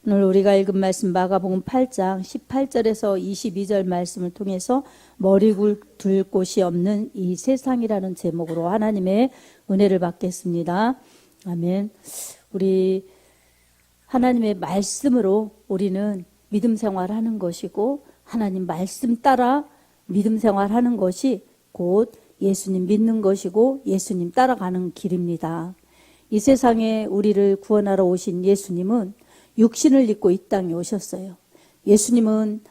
오늘 우리가 읽은 말씀 마가복음 8장 18절에서 22절 말씀을 통해서 머리 둘 곳이 없는 이 세상이라는 제목으로 하나님의 은혜를 받겠습니다. 아멘. 우리 하나님의 말씀으로 우리는 믿음 생활하는 것이고, 하나님 말씀 따라 믿음 생활하는 것이 곧 예수님 믿는 것이고 예수님 따라가는 길입니다. 이 세상에 우리를 구원하러 오신 예수님은 육신을 입고 이 땅에 오셨어요. 예수님은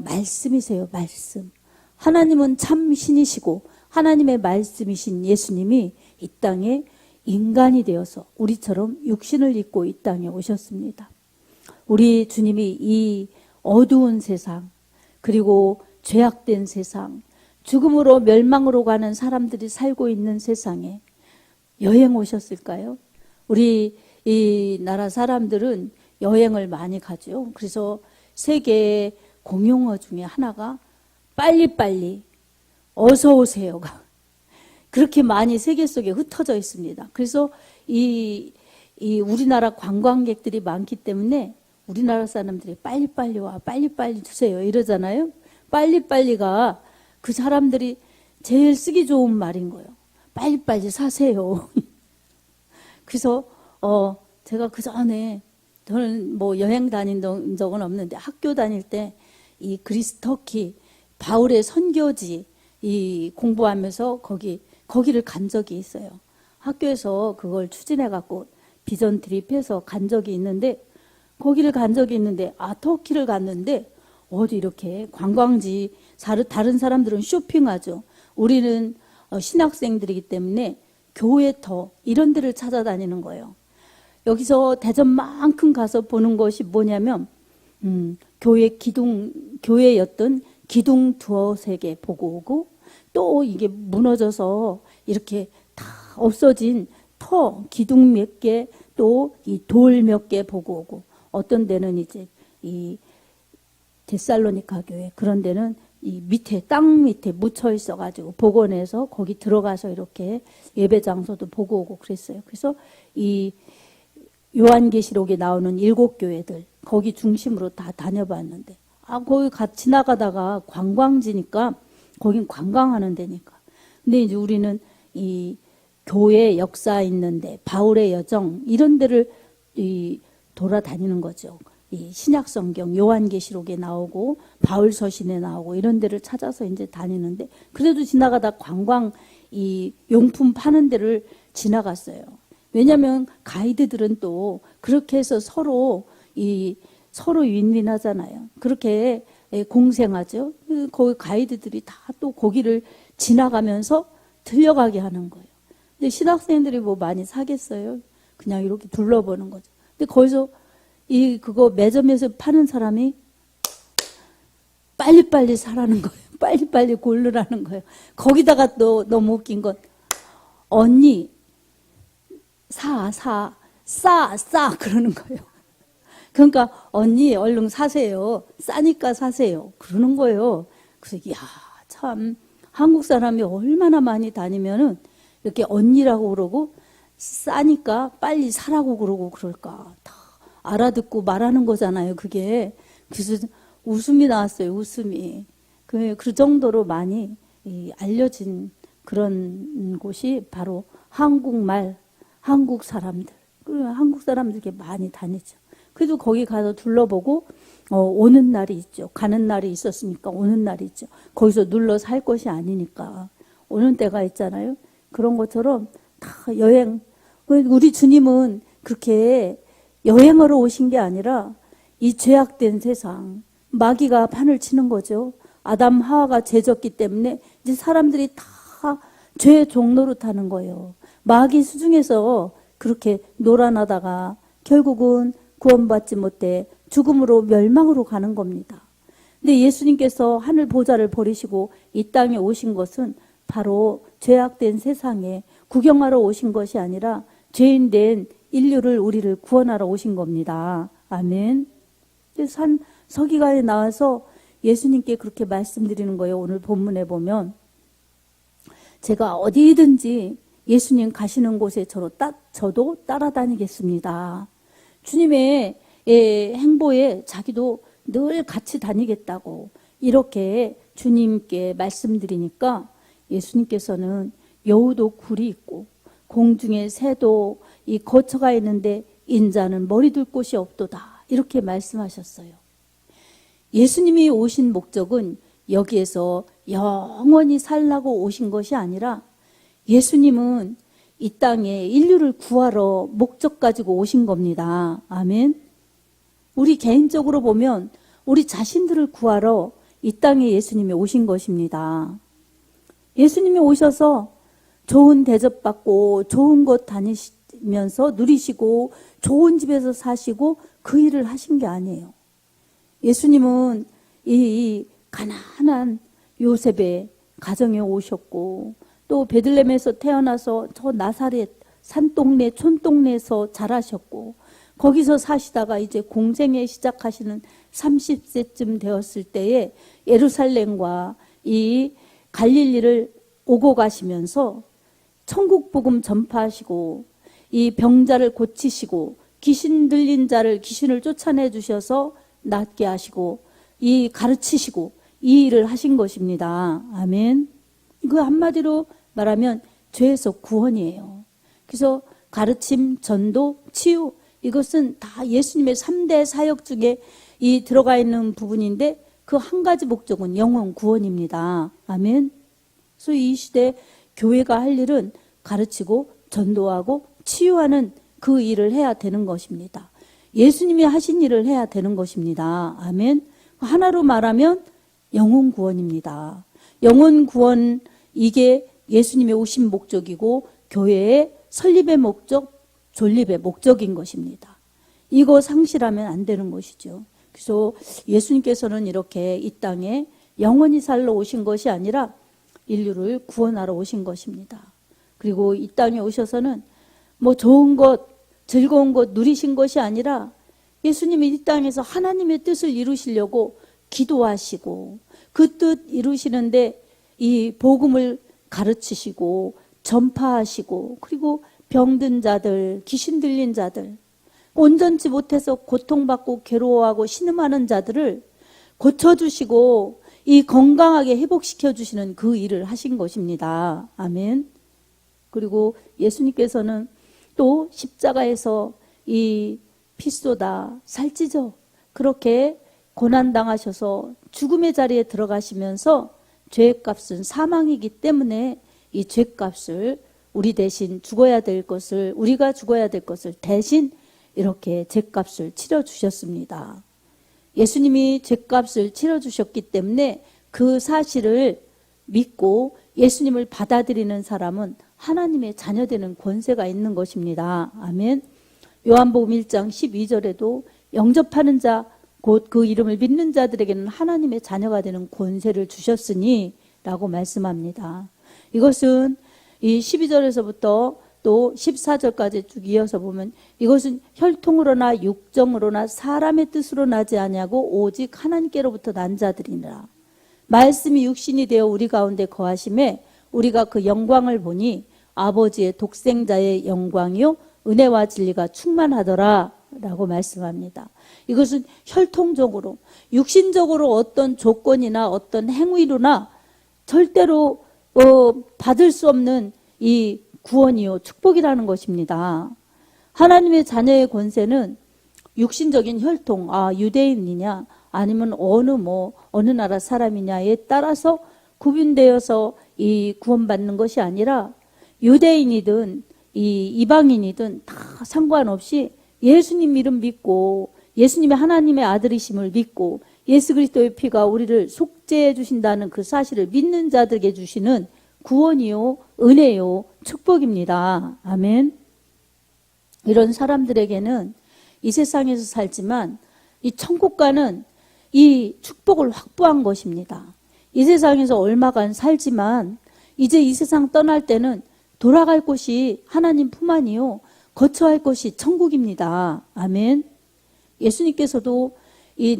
말씀이세요. 말씀. 하나님은 참 신이시고 하나님의 말씀이신 예수님이 이 땅에 인간이 되어서 우리처럼 육신을 입고 이 땅에 오셨습니다. 우리 주님이 이 어두운 세상, 그리고 죄악된 세상, 죽음으로 멸망으로 가는 사람들이 살고 있는 세상에 여행 오셨을까요? 우리 이 나라 사람들은 여행을 많이 가죠. 그래서 세계의 공용어 중에 하나가 빨리빨리 어서 오세요가 그렇게 많이 세계 속에 흩어져 있습니다. 그래서 이 우리나라 관광객들이 많기 때문에 우리나라 사람들이 빨리빨리 와, 빨리빨리 주세요 이러잖아요. 빨리빨리가 그 사람들이 제일 쓰기 좋은 말인 거예요. 빨리빨리 사세요. 그래서 제가 그 전에, 저는 뭐 여행 다닌 적은 없는데 학교 다닐 때 이 그리스 터키 바울의 선교지 이 공부하면서 거기를 간 적이 있어요. 학교에서 그걸 추진해 갖고 비전 트립해서 간 적이 있는데, 거기를 간 적이 있는데, 터키를 갔는데 어디 이렇게 관광지, 다른 사람들은 쇼핑하죠. 우리는 신학생들이기 때문에 교회터 이런 데를 찾아다니는 거예요. 여기서 대전만큼 가서 보는 것이 뭐냐면 교회였던 기둥 두어 개 보고 오고, 또 이게 무너져서 이렇게 다 없어진 기둥 몇 개, 또 이 돌 몇 개 보고 오고, 어떤 데는 이제 이 데살로니가 교회, 그런 데는 이 땅 밑에 묻혀 있어가지고 복원해서 거기 들어가서 이렇게 예배 장소도 보고 오고 그랬어요. 그래서 이 요한계시록에 나오는 7교회들 거기 중심으로 다 다녀봤는데, 거기 지나가다가 관광지니까 거긴 관광하는 데니까. 근데 이제 우리는 이 교회 역사 있는데, 바울의 여정 이런 데를 돌아다니는 거죠. 이 신약 성경 요한계시록에 나오고 바울 서신에 나오고 이런 데를 찾아서 이제 다니는데, 그래도 지나가다 관광 이 용품 파는 데를 지나갔어요. 왜냐하면 가이드들은 또 그렇게 해서 서로 윈윈하잖아요. 그렇게 공생하죠. 거기 가이드들이 다 또 거기를 지나가면서 들려가게 하는 거예요. 근데 신학생들이 뭐 많이 사겠어요? 그냥 이렇게 둘러보는 거죠. 근데 거기서 그거 매점에서 파는 사람이 빨리빨리 사라는 거예요. 빨리빨리 고르라는 거예요. 거기다가 또 너무 웃긴 건, 언니 싸 그러는 거예요. 그러니까 언니 얼른 사세요. 싸니까 사세요. 그러는 거예요. 그래서 참 한국 사람이 얼마나 많이 다니면은 이렇게 언니라고 그러고 싸니까 빨리 사라고 그러고 그럴까. 다 알아듣고 말하는 거잖아요, 그게. 그래서 웃음이 나왔어요, 웃음이. 그 정도로 많이 알려진 그런 곳이 바로 한국말, 한국 사람들. 한국 사람들 이렇게 많이 다니죠. 그래도 거기 가서 둘러보고 오는 날이 있죠. 가는 날이 있었으니까 오는 날이 있죠. 거기서 눌러 살 것이 아니니까 오는 때가 있잖아요. 그런 것처럼 다 여행. 우리 주님은 그렇게 여행하러 오신 게 아니라 이 죄악된 세상, 마귀가 판을 치는 거죠. 아담 하와가 죄졌기 때문에 이제 사람들이 다 죄의 종로로 타는 거예요. 마귀 수중에서 그렇게 놀아나다가 결국은 구원받지 못해 죽음으로 멸망으로 가는 겁니다. 근데 예수님께서 하늘 보좌를 버리시고 이 땅에 오신 것은 바로 죄악된 세상에 구경하러 오신 것이 아니라 죄인된 인류를, 우리를 구원하러 오신 겁니다. 아멘. 산 서기관에 나와서 예수님께 그렇게 말씀드리는 거예요. 오늘 본문에 보면, 제가 어디든지 예수님 가시는 곳에 저도 따라다니겠습니다. 주님의 행보에 자기도 늘 같이 다니겠다고 이렇게 주님께 말씀드리니까 예수님께서는 여우도 굴이 있고 공중에 새도 이 거처가 있는데 인자는 머리 둘 곳이 없도다 이렇게 말씀하셨어요. 예수님이 오신 목적은 여기에서 영원히 살라고 오신 것이 아니라 예수님은 이 땅에 인류를 구하러 목적 가지고 오신 겁니다. 아멘. 우리 개인적으로 보면 우리 자신들을 구하러 이 땅에 예수님이 오신 것입니다. 예수님이 오셔서 좋은 대접받고 좋은 곳 다니시면서 누리시고 좋은 집에서 사시고 그 일을 하신 게 아니에요. 예수님은 이 가난한 요셉의 가정에 오셨고 또 베들레헴에서 태어나서 저 나사렛 산동네 촌동네에서 자라셨고 거기서 사시다가 이제 공생애 시작하시는 30세쯤 되었을 때에 예루살렘과 이 갈릴리를 오고 가시면서 천국 복음 전파하시고 이 병자를 고치시고 귀신 들린 자를 귀신을 쫓아내 주셔서 낫게 하시고 이 가르치시고 이 일을 하신 것입니다. 아멘. 그 한마디로 말하면 죄에서 구원이에요. 그래서 가르침, 전도, 치유 이것은 다 예수님의 3대 사역 중에 이 들어가 있는 부분인데 그 한 가지 목적은 영혼 구원입니다. 아멘. 그래서 이 시대 교회가 할 일은 가르치고 전도하고 치유하는 그 일을 해야 되는 것입니다. 예수님이 하신 일을 해야 되는 것입니다. 아멘. 하나로 말하면 영혼 구원입니다. 영혼 구원 이게 예수님의 오신 목적이고 교회의 설립의 목적, 존립의 목적인 것입니다. 이거 상실하면 안 되는 것이죠. 그래서 예수님께서는 이렇게 이 땅에 영원히 살러 오신 것이 아니라 인류를 구원하러 오신 것입니다. 그리고 이 땅에 오셔서는 뭐 좋은 것, 즐거운 것 누리신 것이 아니라 예수님이 이 땅에서 하나님의 뜻을 이루시려고 기도하시고 그 뜻 이루시는데 이 복음을 가르치시고 전파하시고 그리고 병든 자들, 귀신 들린 자들, 온전치 못해서 고통받고 괴로워하고 신음하는 자들을 고쳐주시고 이 건강하게 회복시켜 주시는 그 일을 하신 것입니다. 아멘. 그리고 예수님께서는 또 십자가에서 이 피 쏟아 살찌죠. 그렇게 고난당하셔서 죽음의 자리에 들어가시면서 죄값은 사망이기 때문에 이 죄값을 우리 대신 죽어야 될 것을 우리가 죽어야 될 것을 대신 이렇게 죄값을 치러주셨습니다. 예수님이 죄값을 치러주셨기 때문에 그 사실을 믿고 예수님을 받아들이는 사람은 하나님의 자녀되는 권세가 있는 것입니다. 아멘. 요한복음 1장 12절에도 영접하는 자 곧 그 이름을 믿는 자들에게는 하나님의 자녀가 되는 권세를 주셨으니 라고 말씀합니다. 이것은 이 12절에서부터 또 14절까지 쭉 이어서 보면 이것은 혈통으로나 육정으로나 사람의 뜻으로 나지 아니하고 오직 하나님께로부터 난 자들이니라. 말씀이 육신이 되어 우리 가운데 거하심에 우리가 그 영광을 보니 아버지의 독생자의 영광이요 은혜와 진리가 충만하더라 라고 말씀합니다. 이것은 혈통적으로 육신적으로 어떤 조건이나 어떤 행위로나 절대로 받을 수 없는 이 구원이요 축복이라는 것입니다. 하나님의 자녀의 권세는 육신적인 혈통, 유대인이냐 아니면 어느 나라 사람이냐에 따라서 구분되어서 이 구원받는 것이 아니라 유대인이든 이 이방인이든 다 상관없이 예수님 이름 믿고 예수님의 하나님의 아들이심을 믿고 예수 그리스도의 피가 우리를 속죄해 주신다는 그 사실을 믿는 자들에게 주시는 구원이요 은혜요 축복입니다. 아멘. 이런 사람들에게는 이 세상에서 살지만 이 천국과는 이 축복을 확보한 것입니다. 이 세상에서 얼마간 살지만 이제 이 세상 떠날 때는 돌아갈 곳이 하나님 품 안이요 거처할 곳이 천국입니다. 아멘. 예수님께서도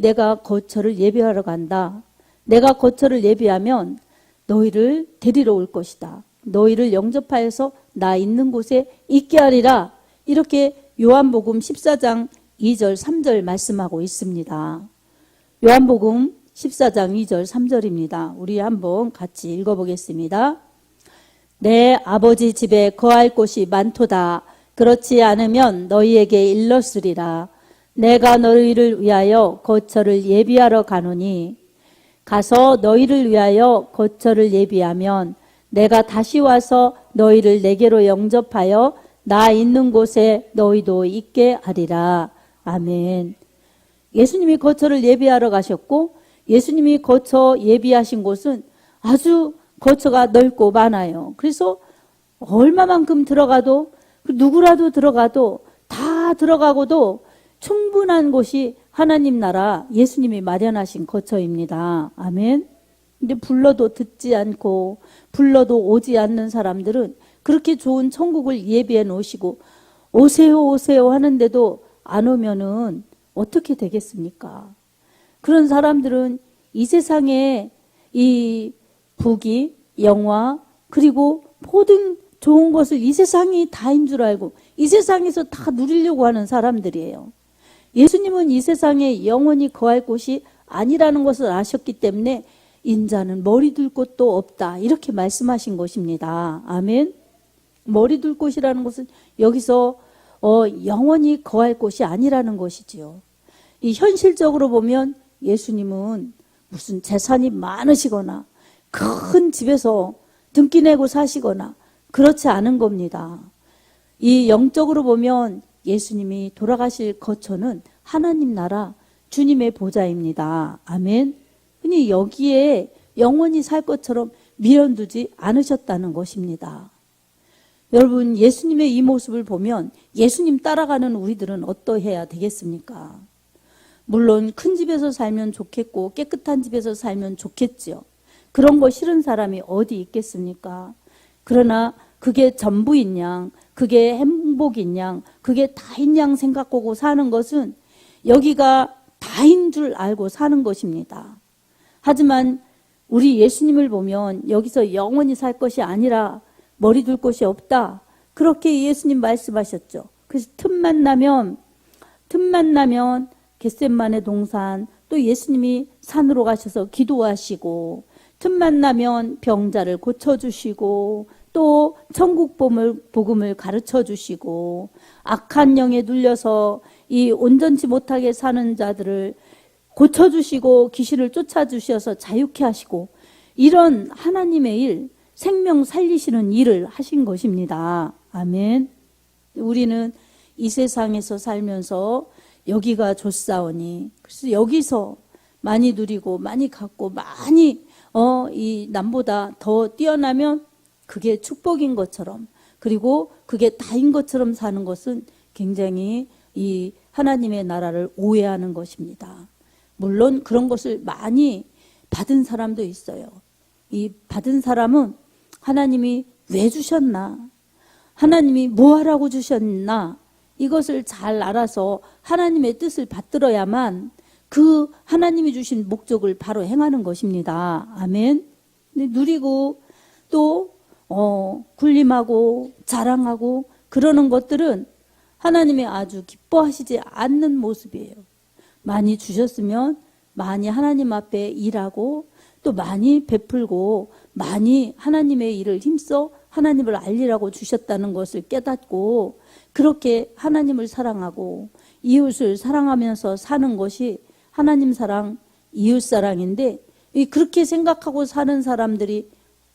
내가 거처를 예비하러 간다. 내가 거처를 예비하면 너희를 데리러 올 것이다. 너희를 영접하여서 나 있는 곳에 있게 하리라. 이렇게 요한복음 14장 2절, 3절 말씀하고 있습니다. 요한복음 14장 2절, 3절입니다. 우리 한번 같이 읽어보겠습니다. 내 아버지 집에 거할 곳이 많도다. 그렇지 않으면 너희에게 일렀으리라. 내가 너희를 위하여 거처를 예비하러 가노니 가서 너희를 위하여 거처를 예비하면 내가 다시 와서 너희를 내게로 영접하여 나 있는 곳에 너희도 있게 하리라. 아멘. 예수님이 거처를 예비하러 가셨고 예수님이 거처 예비하신 곳은 아주 거처가 넓고 많아요. 그래서 얼마만큼 들어가도 누구라도 들어가도 다 들어가고도 충분한 곳이 하나님 나라 예수님이 마련하신 거처입니다. 아멘. 근데 불러도 듣지 않고 불러도 오지 않는 사람들은 그렇게 좋은 천국을 예비해 놓으시고 오세요 오세요 하는데도 안 오면은 어떻게 되겠습니까? 그런 사람들은 이 세상에 이 부귀, 영화 그리고 모든 좋은 것을 이 세상이 다인 줄 알고 이 세상에서 다 누리려고 하는 사람들이에요. 예수님은 이 세상에 영원히 거할 곳이 아니라는 것을 아셨기 때문에 인자는 머리 둘 곳도 없다 이렇게 말씀하신 것입니다. 아멘. 머리 둘 곳이라는 것은 여기서 영원히 거할 곳이 아니라는 것이지요. 이 현실적으로 보면 예수님은 무슨 재산이 많으시거나 큰 집에서 등기 내고 사시거나 그렇지 않은 겁니다. 이 영적으로 보면 예수님이 돌아가실 거처는 하나님 나라 주님의 보좌입니다. 아멘. 그니 여기에 영원히 살 것처럼 미련두지 않으셨다는 것입니다. 여러분 예수님의 이 모습을 보면 예수님 따라가는 우리들은 어떠해야 되겠습니까? 물론 큰 집에서 살면 좋겠고 깨끗한 집에서 살면 좋겠지요. 그런 거 싫은 사람이 어디 있겠습니까? 그러나 그게 전부인 양, 그게 행복인 양, 그게 다인 양 생각하고 사는 것은 여기가 다인 줄 알고 사는 것입니다. 하지만 우리 예수님을 보면 여기서 영원히 살 것이 아니라 머리 둘 곳이 없다. 그렇게 예수님 말씀하셨죠. 그래서 틈만 나면 겟셋마네 동산 또 예수님이 산으로 가셔서 기도하시고 틈만 나면 병자를 고쳐주시고 또 천국 복음을 가르쳐 주시고 악한 영에 눌려서 이 온전치 못하게 사는 자들을 고쳐주시고 귀신을 쫓아주셔서 자유케 하시고 이런 하나님의 일, 생명 살리시는 일을 하신 것입니다. 아멘. 우리는 이 세상에서 살면서 여기가 좋사오니 그래서 여기서 많이 누리고 많이 갖고 많이 이 남보다 더 뛰어나면 그게 축복인 것처럼 그리고 그게 다인 것처럼 사는 것은 굉장히 이 하나님의 나라를 오해하는 것입니다. 물론 그런 것을 많이 받은 사람도 있어요. 이 받은 사람은 하나님이 왜 주셨나? 하나님이 뭐 하라고 주셨나? 이것을 잘 알아서 하나님의 뜻을 받들어야만 그 하나님이 주신 목적을 바로 행하는 것입니다. 아멘. 근데 누리고 또 군림하고 자랑하고 그러는 것들은 하나님이 아주 기뻐하시지 않는 모습이에요. 많이 주셨으면 많이 하나님 앞에 일하고 또 많이 베풀고 많이 하나님의 일을 힘써 하나님을 알리라고 주셨다는 것을 깨닫고 그렇게 하나님을 사랑하고 이웃을 사랑하면서 사는 것이 하나님 사랑, 이웃 사랑인데 그렇게 생각하고 사는 사람들이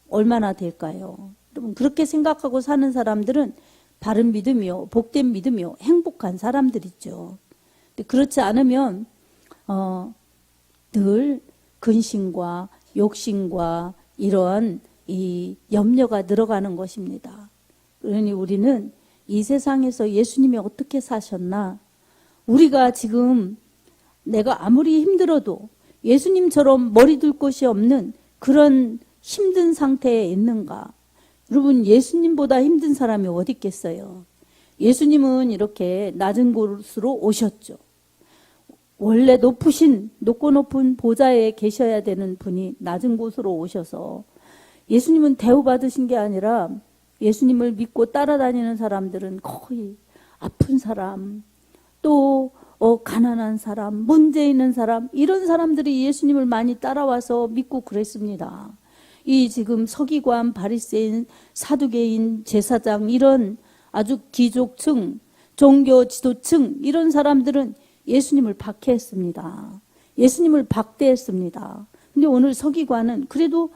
얼마나 될까요? 여러분 그렇게 생각하고 사는 사람들은 바른 믿음이요, 복된 믿음이요, 행복한 사람들이죠. 그렇지 않으면 늘 근심과 욕심과 이러한 이 염려가 늘어가는 것입니다. 그러니 우리는 이 세상에서 예수님이 어떻게 사셨나? 우리가 지금 내가 아무리 힘들어도 예수님처럼 머리 둘 곳이 없는 그런 힘든 상태에 있는가? 여러분 예수님보다 힘든 사람이 어디 있겠어요? 예수님은 이렇게 낮은 곳으로 오셨죠. 원래 높고 높은 보좌에 계셔야 되는 분이 낮은 곳으로 오셔서 예수님은 대우받으신 게 아니라 예수님을 믿고 따라다니는 사람들은 거의 아픈 사람 또 가난한 사람, 문제 있는 사람, 이런 사람들이 예수님을 많이 따라와서 믿고 그랬습니다. 이 지금 서기관, 바리새인, 사두개인, 제사장 이런 아주 귀족층, 종교 지도층 이런 사람들은 예수님을 박해했습니다. 예수님을 박대했습니다. 근데 오늘 서기관은 그래도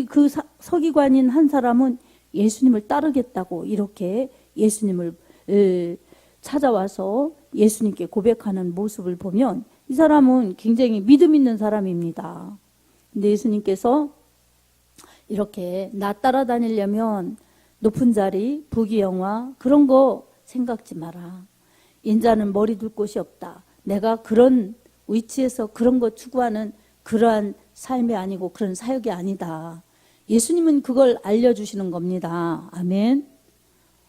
그 서기관인 한 사람은 예수님을 따르겠다고 이렇게 예수님을 찾아와서 예수님께 고백하는 모습을 보면 이 사람은 굉장히 믿음 있는 사람입니다. 근데 예수님께서 이렇게 나 따라다니려면 높은 자리, 부귀영화 그런 거 생각지 마라. 인자는 머리 둘 곳이 없다. 내가 그런 위치에서 그런 거 추구하는 그러한 삶이 아니고 그런 사역이 아니다. 예수님은 그걸 알려주시는 겁니다. 아멘.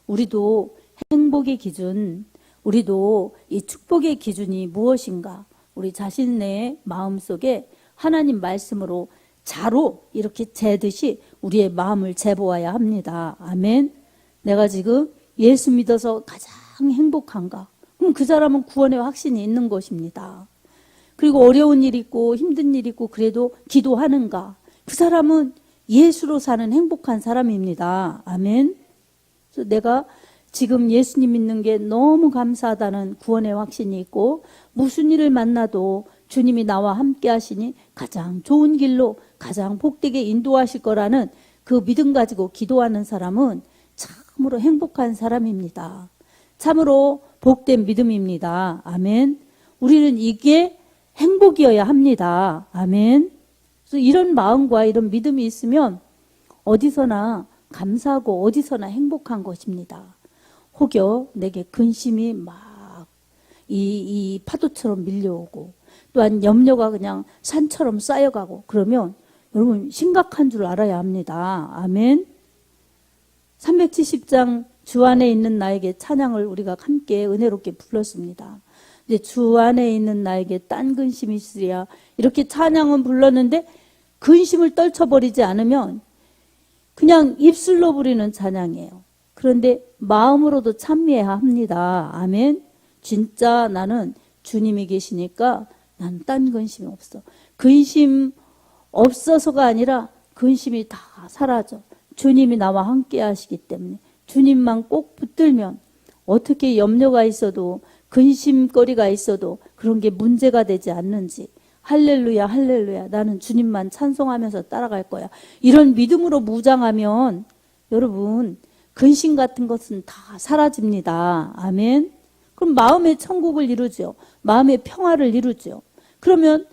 우리도 행복의 기준, 우리도 이 축복의 기준이 무엇인가? 우리 자신의 마음속에 하나님 말씀으로 자로 이렇게 재듯이 우리의 마음을 재보아야 합니다. 아멘. 내가 지금 예수 믿어서 가장 행복한가? 그럼 그 사람은 구원의 확신이 있는 것입니다. 그리고 어려운 일 있고 힘든 일 있고 그래도 기도하는가? 그 사람은 예수로 사는 행복한 사람입니다. 아멘. 그래서 내가 지금 예수님 믿는 게 너무 감사하다는 구원의 확신이 있고 무슨 일을 만나도 주님이 나와 함께 하시니 가장 좋은 길로 가장 복되게 인도하실 거라는 그 믿음 가지고 기도하는 사람은 참으로 행복한 사람입니다. 참으로 복된 믿음입니다. 아멘. 우리는 이게 행복이어야 합니다. 아멘. 그래서 이런 마음과 이런 믿음이 있으면 어디서나 감사하고 어디서나 행복한 것입니다. 혹여 내게 근심이 막 이 파도처럼 밀려오고 또한 염려가 그냥 산처럼 쌓여가고 그러면 여러분 심각한 줄 알아야 합니다. 아멘. 370장 주 안에 있는 나에게 찬양을 우리가 함께 은혜롭게 불렀습니다. 이제 주 안에 있는 나에게 딴 근심이 있으랴 이렇게 찬양은 불렀는데 근심을 떨쳐버리지 않으면 그냥 입술로 부리는 찬양이에요. 그런데 마음으로도 찬미해야 합니다. 아멘. 진짜 나는 주님이 계시니까 난 딴 근심이 없어. 근심 없어서가 아니라 근심이 다 사라져. 주님이 나와 함께 하시기 때문에 주님만 꼭 붙들면 어떻게 염려가 있어도 근심거리가 있어도 그런 게 문제가 되지 않는지 할렐루야 할렐루야 나는 주님만 찬송하면서 따라갈 거야. 이런 믿음으로 무장하면 여러분 근심 같은 것은 다 사라집니다. 아멘. 그럼 마음의 천국을 이루죠. 마음의 평화를 이루죠. 그러면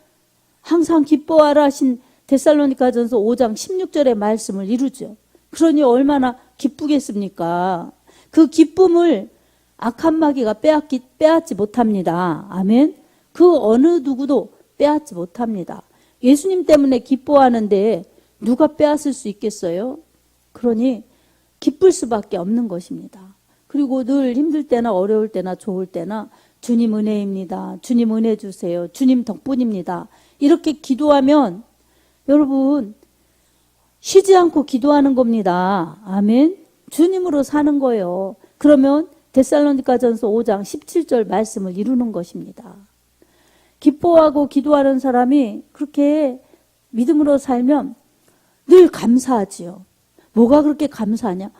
항상 기뻐하라 하신 데살로니가전서 5장 16절의 말씀을 이루죠. 그러니 얼마나 기쁘겠습니까? 그 기쁨을 악한 마귀가 빼앗지 못합니다. 아멘. 그 어느 누구도 빼앗지 못합니다. 예수님 때문에 기뻐하는데 누가 빼앗을 수 있겠어요? 그러니 기쁠 수밖에 없는 것입니다. 그리고 늘 힘들 때나 어려울 때나 좋을 때나 주님 은혜입니다. 주님 은혜 주세요. 주님 덕분입니다. 이렇게 기도하면 여러분 쉬지 않고 기도하는 겁니다. 아멘. 주님으로 사는 거예요. 그러면 데살로니가전서 5장 17절 말씀을 이루는 것입니다. 기뻐하고 기도하는 사람이 그렇게 믿음으로 살면 늘 감사하지요. 뭐가 그렇게 감사하냐?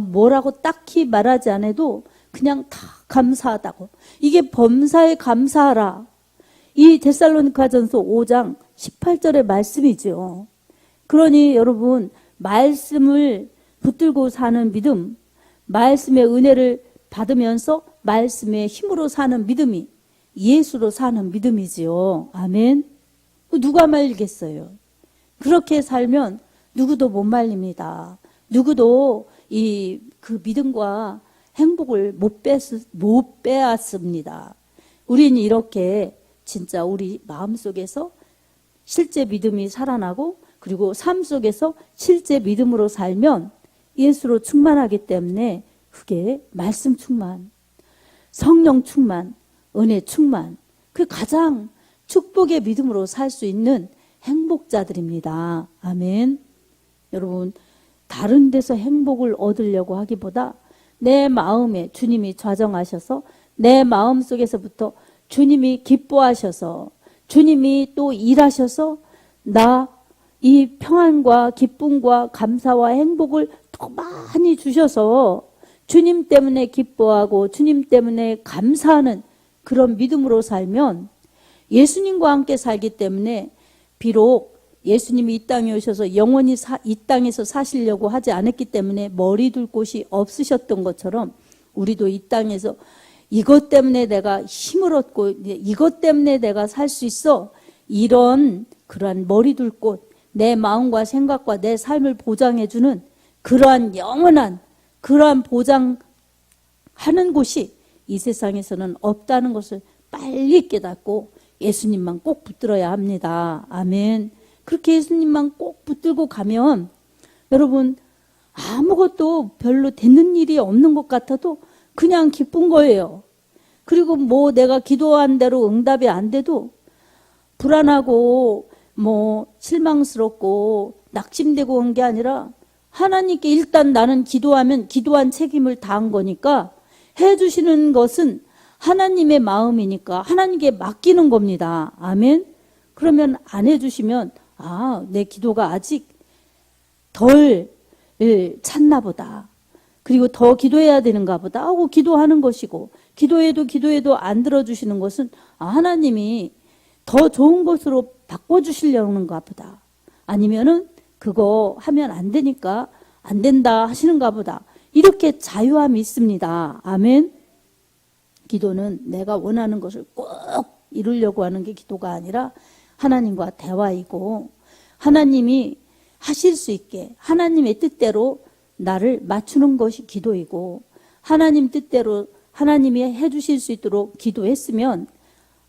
뭐라고 딱히 말하지 않아도 그냥 다 감사하다고. 이게 범사에 감사하라. 이 데살로니가전서 5장 18절의 말씀이죠. 그러니 여러분 말씀을 붙들고 사는 믿음, 말씀의 은혜를 받으면서 말씀의 힘으로 사는 믿음이 예수로 사는 믿음이지요. 아멘. 누가 말리겠어요? 그렇게 살면 누구도 못 말립니다. 누구도 그 믿음과 행복을 못 빼앗습니다. 우리는 이렇게 진짜 우리 마음속에서 실제 믿음이 살아나고 그리고 삶 속에서 실제 믿음으로 살면 예수로 충만하기 때문에 그게 말씀 충만, 성령 충만, 은혜 충만, 그 가장 축복의 믿음으로 살 수 있는 행복자들입니다. 아멘. 여러분 다른 데서 행복을 얻으려고 하기보다 내 마음에 주님이 좌정하셔서 내 마음 속에서부터 주님이 기뻐하셔서 주님이 또 일하셔서 나 이 평안과 기쁨과 감사와 행복을 더 많이 주셔서 주님 때문에 기뻐하고 주님 때문에 감사하는 그런 믿음으로 살면 예수님과 함께 살기 때문에 비록 예수님이 이 땅에 오셔서 영원히 이 땅에서 사시려고 하지 않았기 때문에 머리 둘 곳이 없으셨던 것처럼 우리도 이 땅에서 이것 때문에 내가 힘을 얻고 이것 때문에 내가 살 수 있어 이런 그러한 머리 둘 곳, 내 마음과 생각과 내 삶을 보장해주는 그러한 영원한 그러한 보장하는 곳이 이 세상에서는 없다는 것을 빨리 깨닫고 예수님만 꼭 붙들어야 합니다. 아멘. 그렇게 예수님만 꼭 붙들고 가면 여러분 아무것도 별로 되는 일이 없는 것 같아도 그냥 기쁜 거예요. 그리고 뭐 내가 기도한 대로 응답이 안 돼도 불안하고 뭐 실망스럽고 낙심되고 온 게 아니라 하나님께 일단 나는 기도하면 기도한 책임을 다한 거니까 해주시는 것은 하나님의 마음이니까 하나님께 맡기는 겁니다. 아멘. 그러면 안 해주시면 내 기도가 아직 덜 찼나 보다. 그리고 더 기도해야 되는가 보다 하고 기도하는 것이고 기도해도 안 들어주시는 것은 하나님이 더 좋은 것으로 바꿔주시려는가 보다. 아니면은 그거 하면 안 되니까 안 된다 하시는가 보다. 이렇게 자유함이 있습니다. 아멘. 기도는 내가 원하는 것을 꼭 이루려고 하는 게 기도가 아니라 하나님과 대화이고 하나님이 하실 수 있게 하나님의 뜻대로 나를 맞추는 것이 기도이고 하나님 뜻대로 하나님이 해주실 수 있도록 기도했으면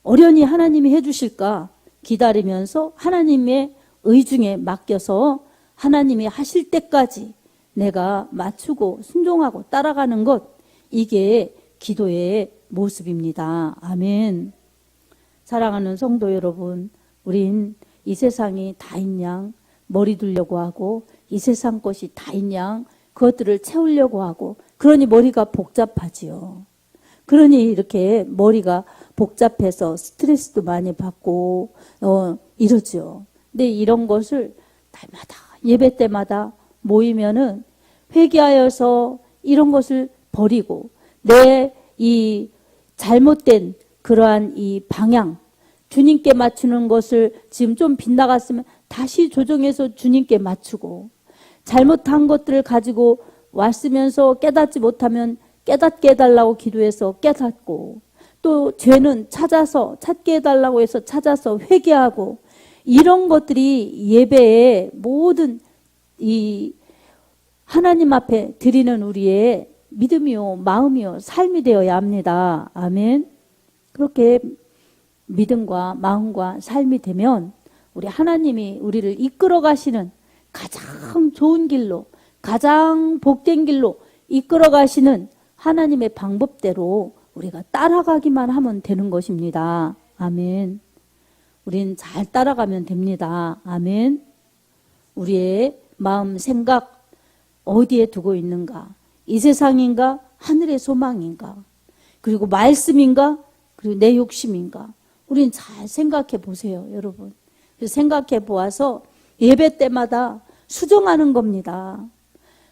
어련히 하나님이 해주실까 기다리면서 하나님의 의중에 맡겨서 하나님이 하실 때까지 내가 맞추고 순종하고 따라가는 것, 이게 기도의 모습입니다. 아멘. 사랑하는 성도 여러분, 우린 이 세상이 다인 양 머리 둘려고 하고 이 세상 것이 다인 양 그것들을 채우려고 하고 그러니 머리가 복잡하지요. 그러니 이렇게 머리가 복잡해서 스트레스도 많이 받고 이러죠. 근데 이런 것을 날마다 예배 때마다 모이면은 회개하여서 이런 것을 버리고 내 이 잘못된 그러한 이 방향 주님께 맞추는 것을 지금 좀 빗나갔으면 다시 조정해서 주님께 맞추고 잘못한 것들을 가지고 왔으면서 깨닫지 못하면 깨닫게 해달라고 기도해서 깨닫고 또 죄는 찾게 해달라고 해서 찾아서 회개하고 이런 것들이 예배의 모든 이 하나님 앞에 드리는 우리의 믿음이요 마음이요 삶이 되어야 합니다. 아멘. 그렇게 믿음과 마음과 삶이 되면 우리 하나님이 우리를 이끌어 가시는 가장 좋은 길로 가장 복된 길로 이끌어 가시는 하나님의 방법대로 우리가 따라가기만 하면 되는 것입니다. 아멘. 우린 잘 따라가면 됩니다. 아멘. 우리의 마음 생각 어디에 두고 있는가? 이 세상인가? 하늘의 소망인가? 그리고 말씀인가? 그리고 내 욕심인가? 우린 잘 생각해 보세요, 여러분. 그래서 생각해 보아서 예배 때마다 수정하는 겁니다.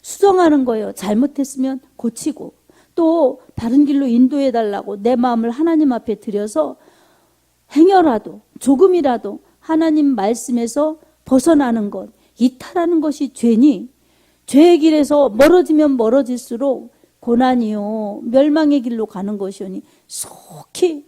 수정하는 거예요. 잘못했으면 고치고 또 다른 길로 인도해 달라고 내 마음을 하나님 앞에 드려서 행여라도 조금이라도 하나님 말씀에서 벗어나는 것, 이탈하는 것이 죄니 죄의 길에서 멀어지면 멀어질수록 고난이요 멸망의 길로 가는 것이오니 속히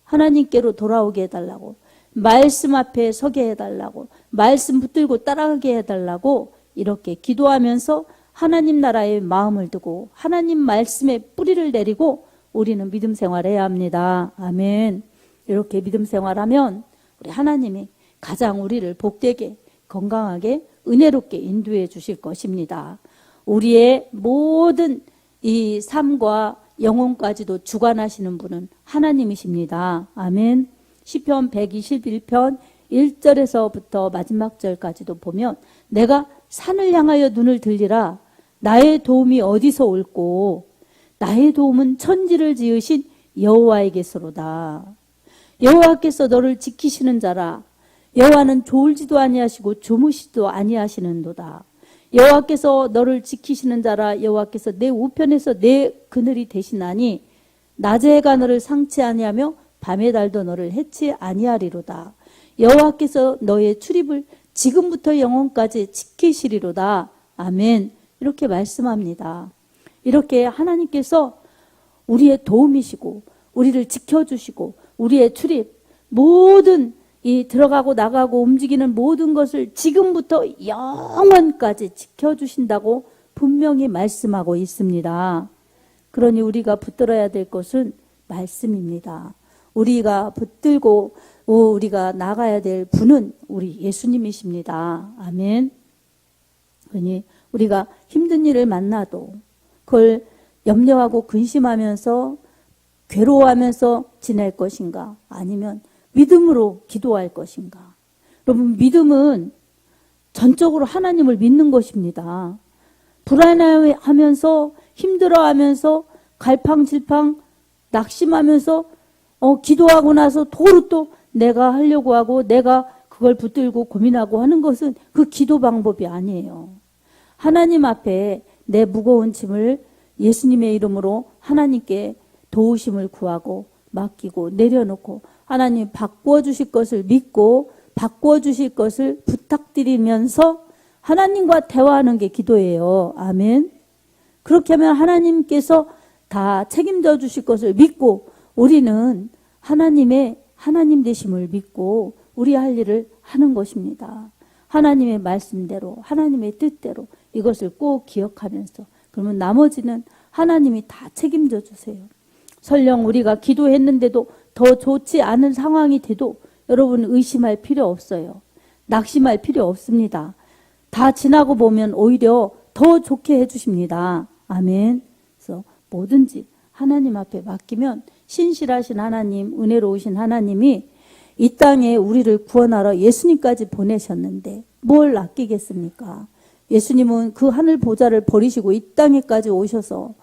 하나님께로 돌아오게 해달라고 말씀 앞에 서게 해달라고 말씀 붙들고 따라가게 해달라고 이렇게 기도하면서 하나님 나라의 마음을 두고 하나님 말씀에 뿌리를 내리고 우리는 믿음 생활해야 합니다. 아멘. 이렇게 믿음 생활하면 우리 하나님이 가장 우리를 복되게 건강하게 은혜롭게 인도해 주실 것입니다. 우리의 모든 이 삶과 영혼까지도 주관하시는 분은 하나님이십니다. 아멘. 시편 121편 1절에서부터 마지막 절까지도 보면 내가 산을 향하여 눈을 들리라 나의 도움이 어디서 올꼬 나의 도움은 천지를 지으신 여호와에게서로다. 여호와께서 너를 지키시는 자라. 여호와는 졸지도 아니하시고 주무시도 아니하시는도다. 여호와께서 너를 지키시는 자라. 여호와께서 내 우편에서 내 그늘이 되시나니 낮의 해가 너를 상치 아니하며 밤의 달도 너를 해치 아니하리로다. 여호와께서 너의 출입을 지금부터 영원까지 지키시리로다. 아멘. 이렇게 말씀합니다. 이렇게 하나님께서 우리의 도움이시고 우리를 지켜주시고 우리의 출입 모든 이 들어가고 나가고 움직이는 모든 것을 지금부터 영원까지 지켜주신다고 분명히 말씀하고 있습니다. 그러니 우리가 붙들어야 될 것은 말씀입니다. 우리가 붙들고 우리가 나가야 될 분은 우리 예수님이십니다. 아멘. 그러니 우리가 힘든 일을 만나도 그걸 염려하고 근심하면서 괴로워하면서 지낼 것인가? 아니면 믿음으로 기도할 것인가? 여러분, 믿음은 전적으로 하나님을 믿는 것입니다. 불안해하면서 힘들어하면서 갈팡질팡 낙심하면서 기도하고 나서 도로 또 내가 하려고 하고 내가 그걸 붙들고 고민하고 하는 것은 그 기도 방법이 아니에요. 하나님 앞에 내 무거운 짐을 예수님의 이름으로 하나님께 도우심을 구하고 맡기고 내려놓고 하나님 바꾸어 주실 것을 믿고 바꾸어 주실 것을 부탁드리면서 하나님과 대화하는 게 기도예요. 아멘. 그렇게 하면 하나님께서 다 책임져 주실 것을 믿고 우리는 하나님의 하나님 되심을 믿고 우리 할 일을 하는 것입니다. 하나님의 말씀대로 하나님의 뜻대로 이것을 꼭 기억하면서 그러면 나머지는 하나님이 다 책임져 주세요. 설령 우리가 기도했는데도 더 좋지 않은 상황이 돼도 여러분 의심할 필요 없어요. 낙심할 필요 없습니다. 다 지나고 보면 오히려 더 좋게 해주십니다. 아멘. 그래서 뭐든지 하나님 앞에 맡기면 신실하신 하나님, 은혜로우신 하나님이 이 땅에 우리를 구원하러 예수님까지 보내셨는데 뭘 아끼겠습니까? 예수님은 그 하늘 보좌를 버리시고 이 땅에까지 오셔서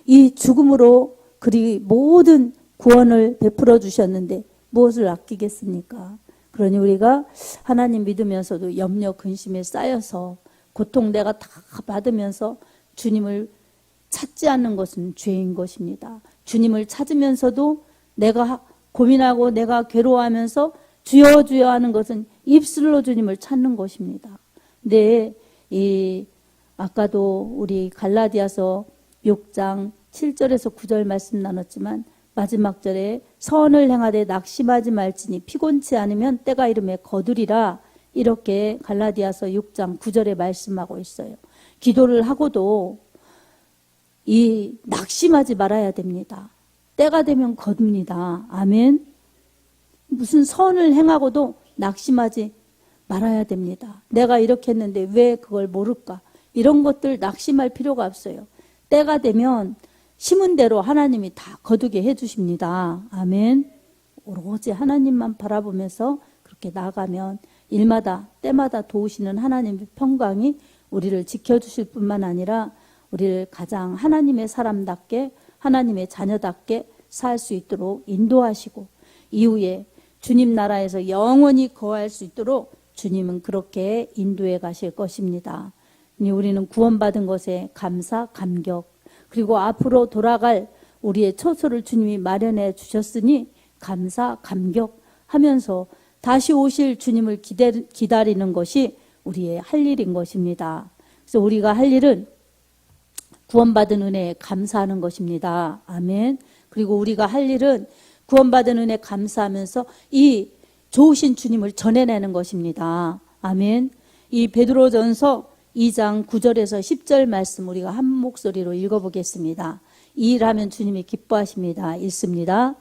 이 죽음으로 그리 모든 구원을 베풀어 주셨는데 무엇을 아끼겠습니까? 그러니 우리가 하나님 믿으면서도 염려 근심에 쌓여서 고통 내가 다 받으면서 주님을 찾지 않는 것은 죄인 것입니다. 주님을 찾으면서도 내가 고민하고 내가 괴로워하면서 주여 주여 하는 것은 입술로 주님을 찾는 것입니다. 근데 아까도 우리 갈라디아서 6장 7절에서 9절 말씀 나눴지만 마지막 절에 선을 행하되 낙심하지 말지니 피곤치 않으면 때가 이름에 거두리라 이렇게 갈라디아서 6장 9절에 말씀하고 있어요. 기도를 하고도 낙심하지 말아야 됩니다. 때가 되면 거둡니다. 아멘. 무슨 선을 행하고도 낙심하지 말아야 됩니다. 내가 이렇게 했는데 왜 그걸 모를까? 이런 것들 낙심할 필요가 없어요. 때가 되면 심은 대로 하나님이 다 거두게 해주십니다. 아멘. 오로지 하나님만 바라보면서 그렇게 나가면 일마다 때마다 도우시는 하나님의 평강이 우리를 지켜주실 뿐만 아니라 우리를 가장 하나님의 사람답게 하나님의 자녀답게 살 수 있도록 인도하시고 이후에 주님 나라에서 영원히 거할 수 있도록 주님은 그렇게 인도해 가실 것입니다. 우리는 구원받은 것에 감사, 감격 그리고 앞으로 돌아갈 우리의 처소를 주님이 마련해 주셨으니 감사, 감격하면서 다시 오실 주님을 기다리는 것이 우리의 할 일인 것입니다. 그래서 우리가 할 일은 구원받은 은혜에 감사하는 것입니다. 아멘. 그리고 우리가 할 일은 구원받은 은혜에 감사하면서 이 좋으신 주님을 전해내는 것입니다. 아멘. 이 베드로전서 2장 9절에서 10절 말씀 우리가 한 목소리로 읽어보겠습니다. 이 일하면 주님이 기뻐하십니다. 읽습니다.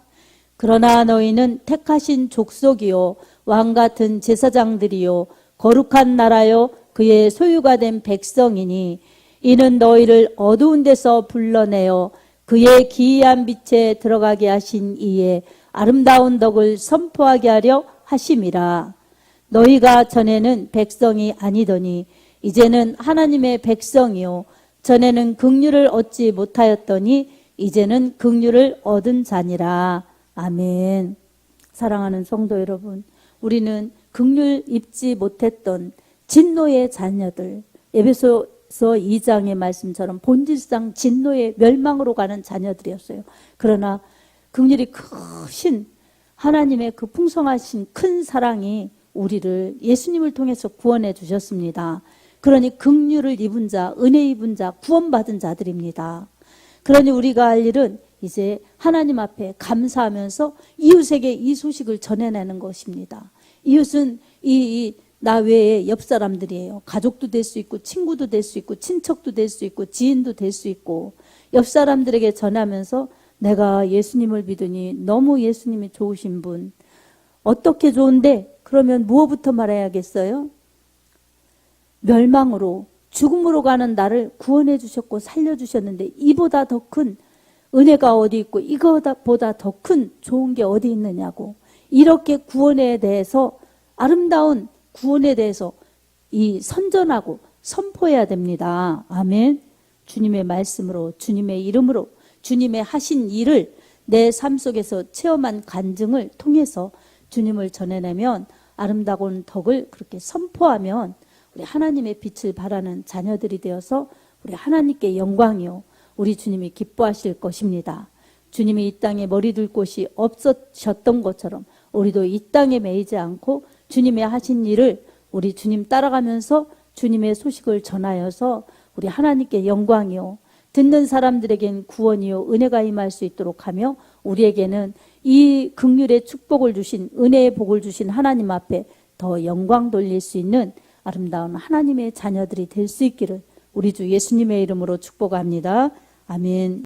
그러나 너희는 택하신 족속이요 왕같은 제사장들이요 거룩한 나라요 그의 소유가 된 백성이니 이는 너희를 어두운 데서 불러내어 그의 기이한 빛에 들어가게 하신 이의 아름다운 덕을 선포하게 하려 하심이라. 너희가 전에는 백성이 아니더니 이제는 하나님의 백성이요 전에는 긍휼을 얻지 못하였더니 이제는 긍휼을 얻은 자니라. 아멘. 사랑하는 성도 여러분, 우리는 긍휼 입지 못했던 진노의 자녀들, 에베소서 2장의 말씀처럼 본질상 진노의 멸망으로 가는 자녀들이었어요. 그러나 긍휼이 크신 하나님의 그 풍성하신 큰 사랑이 우리를 예수님을 통해서 구원해 주셨습니다. 그러니 긍휼을 입은 자, 은혜 입은 자, 구원받은 자들입니다. 그러니 우리가 할 일은 이제 하나님 앞에 감사하면서 이웃에게 이 소식을 전해내는 것입니다. 이웃은 나 외에 옆 사람들이에요. 가족도 될 수 있고 친구도 될 수 있고 친척도 될 수 있고 지인도 될 수 있고, 옆 사람들에게 전하면서 내가 예수님을 믿으니 너무 예수님이 좋으신 분, 어떻게 좋은데 그러면 무엇부터 말해야겠어요? 멸망으로 죽음으로 가는 나를 구원해 주셨고 살려주셨는데 이보다 더 큰 은혜가 어디 있고 이거보다 더 큰 좋은 게 어디 있느냐고, 이렇게 구원에 대해서, 아름다운 구원에 대해서 이 선전하고 선포해야 됩니다. 아멘. 주님의 말씀으로, 주님의 이름으로, 주님의 하신 일을 내 삶 속에서 체험한 간증을 통해서 주님을 전해내면, 아름다운 덕을 그렇게 선포하면 우리 하나님의 빛을 발하는 자녀들이 되어서 우리 하나님께 영광이요, 우리 주님이 기뻐하실 것입니다. 주님이 이 땅에 머리 둘 곳이 없으셨던 것처럼 우리도 이 땅에 매이지 않고 주님의 하신 일을 우리 주님 따라가면서 주님의 소식을 전하여서 우리 하나님께 영광이요, 듣는 사람들에겐 구원이요, 은혜가 임할 수 있도록 하며, 우리에게는 이 긍휼의 축복을 주신, 은혜의 복을 주신 하나님 앞에 더 영광 돌릴 수 있는 아름다운 하나님의 자녀들이 될 수 있기를 우리 주 예수님의 이름으로 축복합니다. 아멘.